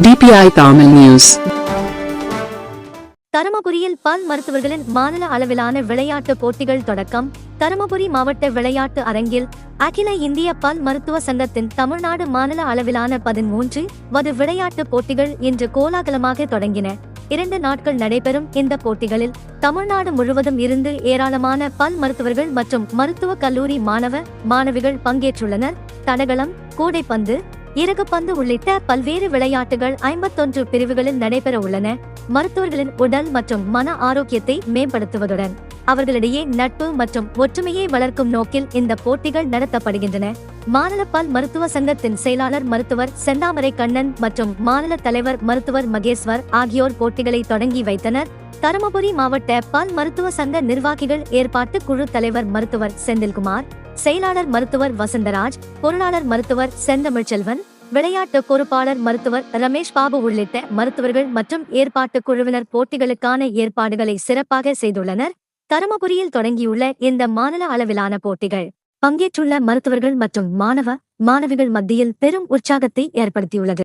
DPI Tamil News. தருமபுரியில் பல் மருத்துவர்களின் மாநில அளவிலான விளையாட்டு போட்டிகள் தொடக்கம். தருமபுரி மாவட்ட விளையாட்டு அரங்கில் அகில இந்திய பல் மருத்துவ சங்கத்தின் தமிழ்நாடு மாநில அளவிலான 13வது விளையாட்டு போட்டிகள் இன்று கோலாகலமாக தொடங்கின. 2 நாட்கள் நடைபெறும் இந்த போட்டிகளில் தமிழ்நாடு முழுவதும் இருந்து ஏராளமான பல் மருத்துவர்கள் மற்றும் மருத்துவக் கல்லூரி மாணவிகள் பங்கேற்றுள்ளனர். தடகளம், கூடைப்பந்து, இறகுப்பந்து உள்ளிட்ட பல்வேறு விளையாட்டுகள் 51 பிரிவுகளில் நடைபெற உள்ளன. மருத்துவர்களின் உடல் மற்றும் மன ஆரோக்கியத்தை மேம்படுத்துவதுடன் அவர்களிடையே நட்பு மற்றும் ஒற்றுமையை வளர்க்கும் நோக்கில் இந்த போட்டிகள் நடத்தப்படுகின்றன. மாநில பல் மருத்துவ சங்கத்தின் செயலாளர் மருத்துவர் செந்தாமரை கண்ணன் மற்றும் மாநில தலைவர் மருத்துவர் மகேஸ்வர் ஆகியோர் போட்டிகளை தொடங்கி வைத்தனர். தருமபுரி மாவட்ட பல் மருத்துவ சங்க நிர்வாகிகள் ஏற்பாட்டு குழு தலைவர் மருத்துவர் செந்தில்குமார், செயலாளர் மருத்துவர் வசந்தராஜ், பொருளாளர் மருத்துவர் செந்தமிழ்ச்செல்வன், விளையாட்டு பொறுப்பாளர் மருத்துவர் ரமேஷ் பாபு உள்ளிட்ட மருத்துவர்கள் மற்றும் ஏற்பாட்டு குழுவினர் போட்டிகளுக்கான ஏற்பாடுகளை சிறப்பாக செய்துள்ளனர். தருமபுரியில் தொடங்கியுள்ள இந்த மாநில அளவிலான போட்டிகள் பங்கேற்றுள்ள மருத்துவர்கள் மற்றும் மாணவிகள் மத்தியில் பெரும் உற்சாகத்தை ஏற்படுத்தியுள்ளது.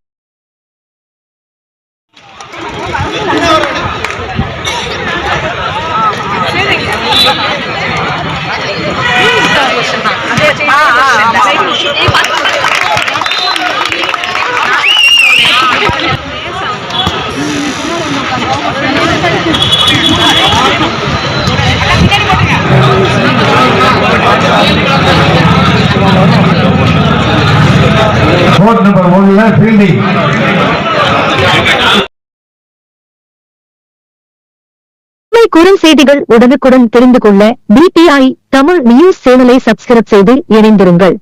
Vote number 1 fielding. குறுஞ்செய்திகள் உடனுக்குடன் தெரிந்து கொள்ள DPI தமிழ் நியூஸ் சேனலை சப்ஸ்கிரைப் செய்து இணைந்திருங்கள்.